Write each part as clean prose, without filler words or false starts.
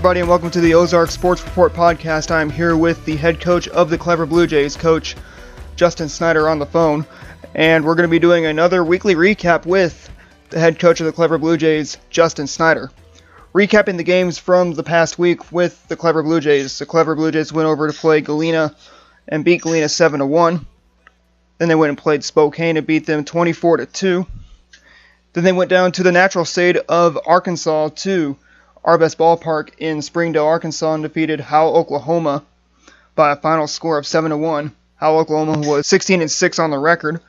everybody, and welcome to the Ozarks Sports Report podcast. I'm here with the head coach of the Clever BlueJays, Coach Justin Snider, on the phone, and we're going to be doing another weekly recap with the head coach of the Clever BlueJays, Justin Snider. Recapping the games from the past week with the Clever BlueJays. The Clever BlueJays went over to play Galena and beat Galena 7-1. Then they went and played Spokane and beat them 24-2. Then they went down to the natural state of Arkansas to our best ballpark in Springdale, Arkansas, and defeated Howell, Oklahoma by a final score of 7-1. Howell, Oklahoma was 16-6 on the record.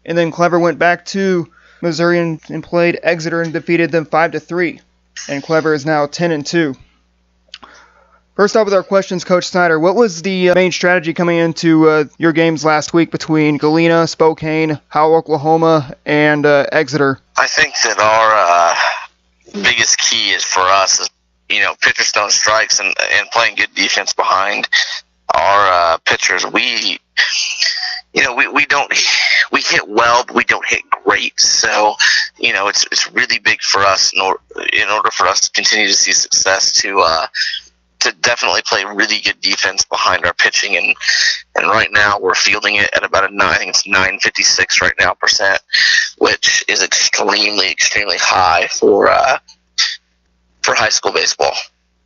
And then Clever went back to Missouri and played Exeter and defeated them 5-3. And Clever is now 10-2. First off with our questions, Coach Snider, what was the main strategy coming into your games last week between Galena, Spokane, Howell, Oklahoma, and Exeter? I think that our biggest key is for us is, pitchers throwing strikes and playing good defense behind our pitchers. We hit well, but we don't hit great. So, it's really big for us in order for us to continue to see success to definitely play really good defense behind our pitching. And right now we're fielding it at about I think it's 956 right now %, which is extremely, extremely high for high school baseball.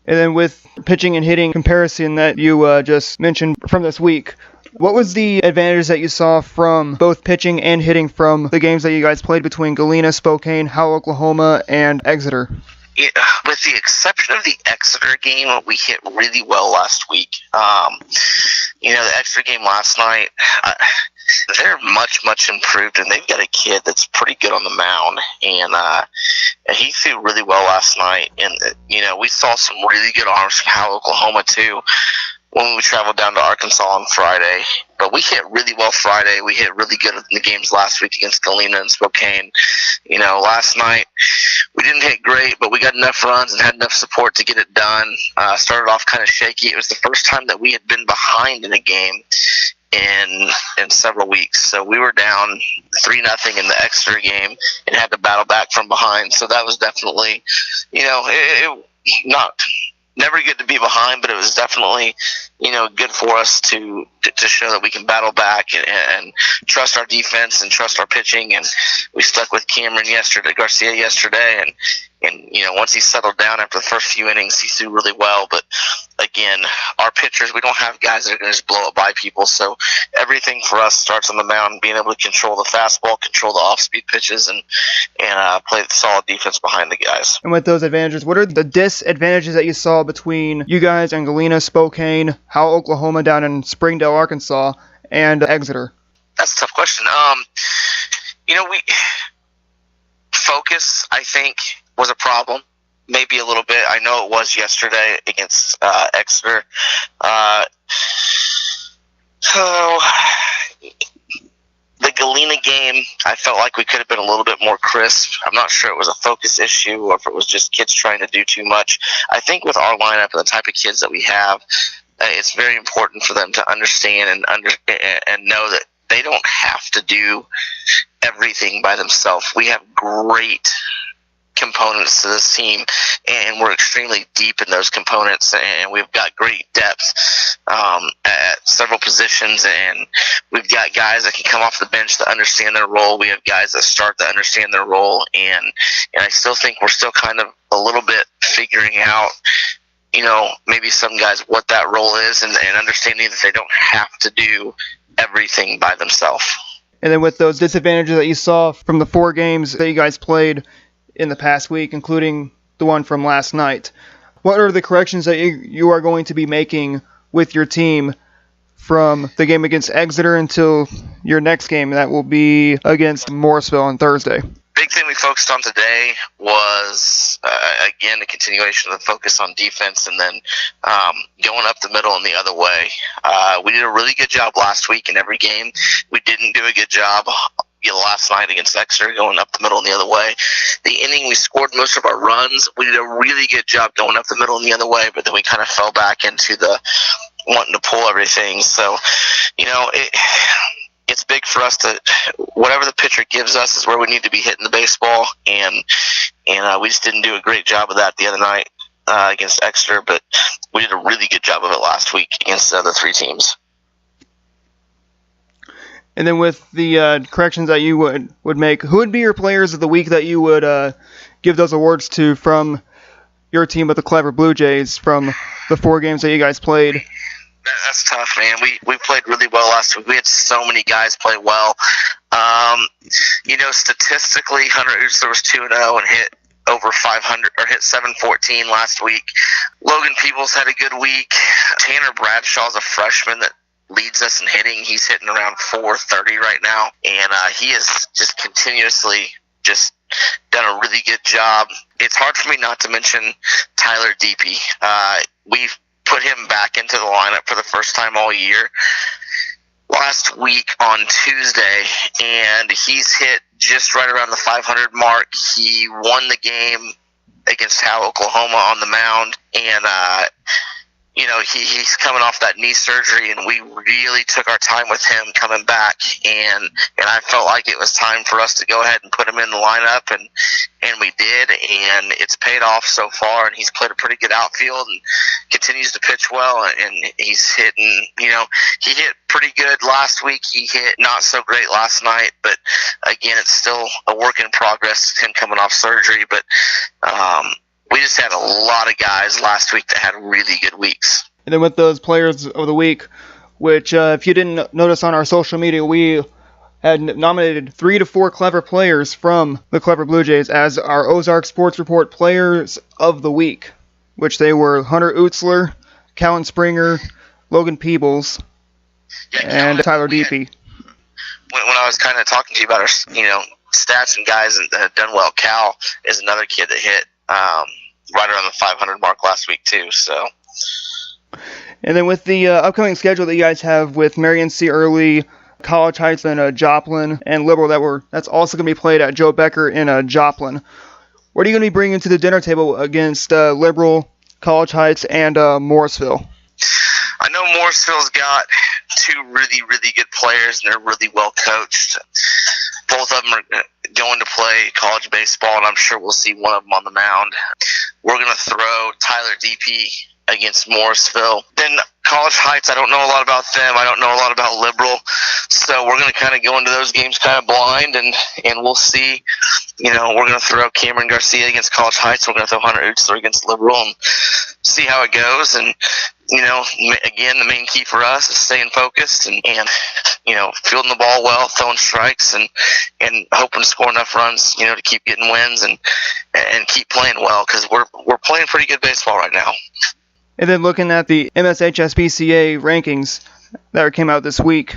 And then with pitching and hitting comparison that you just mentioned from this week, what was the advantages that you saw from both pitching and hitting from the games that you guys played between Galena, Spokane, Howell, Oklahoma, and Exeter? With the exception of the Exeter game, we hit really well last week. The Exeter game last night, they're much, much improved, and they've got a kid that's pretty good on the mound, and he threw really well last night. And, we saw some really good arms from Howell, Oklahoma, too, when we traveled down to Arkansas on Friday. But we hit really well Friday. We hit really good in the games last week against Galena and Spokane. Last night we didn't hit great, but we got enough runs and had enough support to get it done. Started off kind of shaky. It was the first time that we had been behind in a game in several weeks. So we were down 3-0 in the Exeter game and had to battle back from behind. So that was definitely, never good to be behind, but it was definitely, good for us to show that we can battle back and trust our defense and trust our pitching. And we stuck with Garcia yesterday, and once he settled down after the first few innings, he threw really well. But again, our pitchers, we don't have guys that are going to just blow up by people. So everything for us starts on the mound, being able to control the fastball, control the off-speed pitches, and play solid defense behind the guys. And with those advantages, what are the disadvantages that you saw between you guys and Galena, Spokane, Howell, Oklahoma, down in Springdale, Arkansas, and Exeter? That's a tough question. Focus, I think, was a problem. Maybe a little bit. I know it was yesterday against Exeter. So the Galena game, I felt like we could have been a little bit more crisp. I'm not sure it was a focus issue or if it was just kids trying to do too much. I think with our lineup and the type of kids that we have, it's very important for them to understand and know that they don't have to do everything by themselves. We have great components to this team, and we're extremely deep in those components, and we've got great depth at several positions, and we've got guys that can come off the bench that understand their role. We have guys that start to understand their role, and I still think we're still kind of a little bit figuring out, maybe some guys what that role is, and understanding that they don't have to do everything by themselves. And then with those disadvantages that you saw from the 4 games that you guys played in the past week, including the one from last night, what are the corrections that you are going to be making with your team from the game against Exeter until your next game? That will be against Morrisville on Thursday. Big thing we focused on today was, again, a continuation of the focus on defense and then going up the middle and the other way. We did a really good job last week in every game. We didn't do a good job last night against Exeter going up the middle and the other way. The inning, we scored most of our runs. We did a really good job going up the middle and the other way, but then we kind of fell back into the wanting to pull everything. So, it's big for us to whatever the pitcher gives us is where we need to be hitting the baseball, and we just didn't do a great job of that the other night. against Exeter, but we did a really good job of it last week against the other three teams. And then with the corrections that you would make, who would be your players of the week that you would give those awards to from your team with the Clever Blue Jays from the 4 games that you guys played? That's tough, man. We played really well last week. We had so many guys play well. Statistically, Hunter Utzler was 2-0 and hit over 500 or hit 714 last week. Logan Peebles had a good week. Tanner Bradshaw's a freshman that leads us in hitting. He's hitting around 430 right now, and he has just continuously just done a really good job. It's hard for me not to mention Tyler Deepy. We've put him back into the lineup for the first time all year last week on Tuesday, and he's hit just right around the 500 mark. He won the game against Howe, Oklahoma on the mound, and he's coming off that knee surgery, and we really took our time with him coming back, and I felt like it was time for us to go ahead and put him in the lineup, and we did, and it's paid off so far, and he's played a pretty good outfield and continues to pitch well, and he's hitting, he hit pretty good last week. He hit not so great last night, but again, it's still a work in progress, him coming off surgery, but we just had a lot of guys last week that had really good weeks. And then with those players of the week, which if you didn't notice on our social media, we had nominated 3 to 4 clever players from the Clever Blue Jays as our Ozarks Sports Report players of the week, which they were Hunter Utzler, Callan Springer, Logan Peebles, and Tyler Deepy. When I was kind of talking to you about our, stats and guys that have done well, Cal is another kid that hit right around the 500 mark last week too. So, and then with the upcoming schedule that you guys have with Marion C. Early, College Heights, and Joplin, and Liberal, that's also going to be played at Joe Becker in Joplin. What are you going to be bringing to the dinner table against Liberal, College Heights, and Morrisville? I know Morrisville's got 2 really, really good players, and they're really well coached. Both of them are going to play college baseball, and I'm sure we'll see one of them on the mound. We're going to throw Tyler Deepy against Morrisville. Then College Heights, I don't know a lot about them. I don't know a lot about Liberal. So we're going to kind of go into those games kind of blind, and we'll see. We're going to throw Cameron Garcia against College Heights. We're going to throw Hunter Utzler against Liberal and see how it goes. And, again, the main key for us is staying focused and fielding the ball well, throwing strikes, and hoping to score enough runs, to keep getting wins and keep playing well, because we're playing pretty good baseball right now. And then looking at the MSHSBCA rankings that came out this week,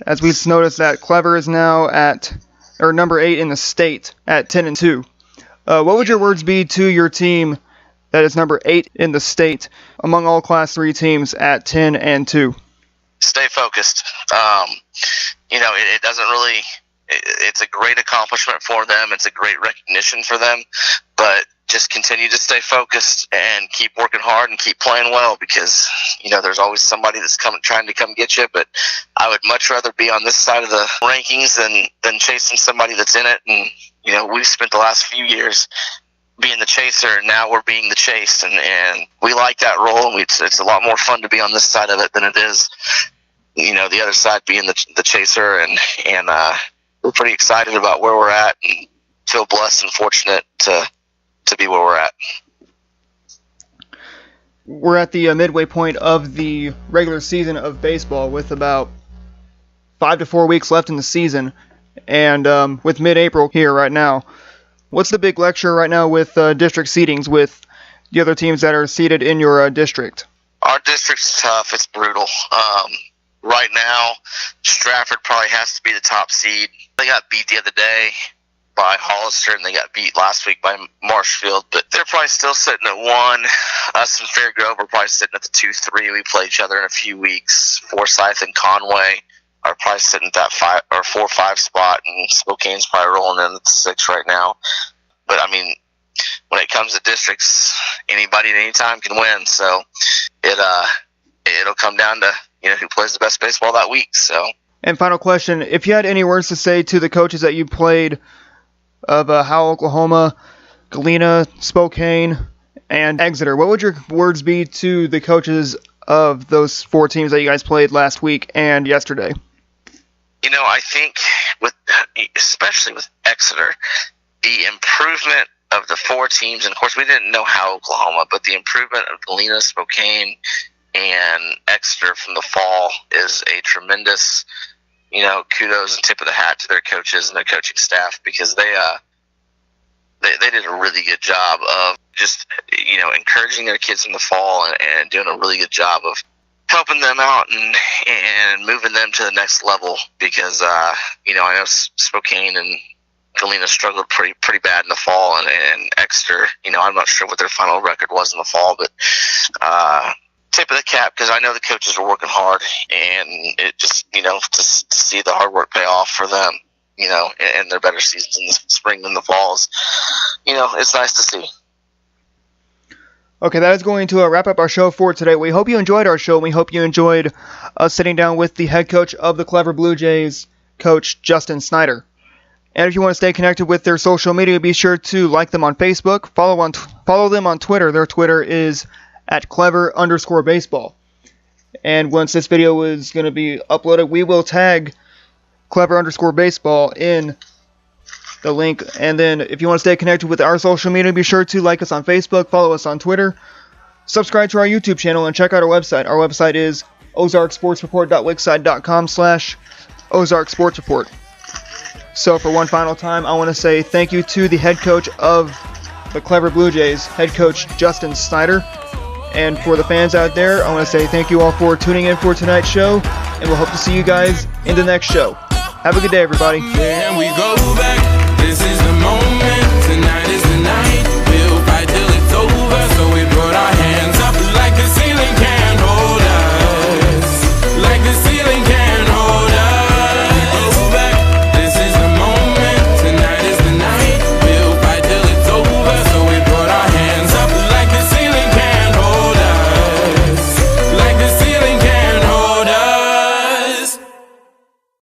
as we've noticed that Clever is now at number 8 in the state at 10-2. What would your words be to your team that is number 8 in the state among all Class 3 teams at 10-2? Stay focused. It doesn't really. It's a great accomplishment for them. It's a great recognition for them, but just continue to stay focused and keep working hard and keep playing well, because there's always somebody that's trying to come get you. But I would much rather be on this side of the rankings than chasing somebody that's in it. And we've spent the last few years being the chaser, and now we're being the chased, and we like that role. And it's a lot more fun to be on this side of it than it is the other side being the chaser, and we're pretty excited about where we're at and feel blessed and fortunate to be where we're at. We're at the midway point of the regular season of baseball, with about 5 to 4 weeks left in the season, and with mid-April here right now. What's the big lecture right now with district seedings with the other teams that are seated in your district? Our district's tough. It's brutal. Right now, Stratford probably has to be the top seed. They got beat the other day by Hollister, and they got beat last week by Marshfield, but they're probably still sitting at 1. Us and Fairgrove are probably sitting at the 2-3. We play each other in a few weeks. Forsyth and Conway are probably sitting at that 5 or 4-5 spot, and Spokane's probably rolling in at the 6 right now. But when it comes to districts, anybody at any time can win. So it'll come down to who plays the best baseball that week. So. And final question: if you had any words to say to the coaches that you played of Howell, Oklahoma, Galena, Spokane, and Exeter. What would your words be to the coaches of those 4 teams that you guys played last week and yesterday? I think especially with Exeter, the improvement of the 4 teams, and of course we didn't know how Oklahoma, but the improvement of Galena, Spokane, and Exeter from the fall is a tremendous, kudos and tip of the hat to their coaches and their coaching staff, because they did a really good job of just, encouraging their kids in the fall and doing a really good job of helping them out and moving them to the next level, because, I know Spokane and Galena struggled pretty bad in the fall, and Exeter, I'm not sure what their final record was in the fall, but tip of the cap, because I know the coaches are working hard, and it just, to see the hard work pay off for them, and their better seasons in the spring than the falls, it's nice to see. Okay, that is going to wrap up our show for today. We hope you enjoyed our show, and we hope you enjoyed us sitting down with the head coach of the Clever BlueJays, Coach Justin Snider. And if you want to stay connected with their social media, be sure to like them on Facebook, follow them on Twitter. Their Twitter is at Clever_Baseball. And once this video is going to be uploaded, we will tag Clever_Baseball in the link. And then if you want to stay connected with our social media, be sure to like us on Facebook, follow us on Twitter, subscribe to our YouTube channel, and check out our website. Our website is ozarksportsreport.wixsite.com/Ozarks Sports Report. So for one final time, I want to say thank you to the head coach of the Clever BlueJays, head coach Justin Snider. And for the fans out there, I want to say thank you all for tuning in for tonight's show, and we'll hope to see you guys in the next show. Have a good day, everybody. Then we go back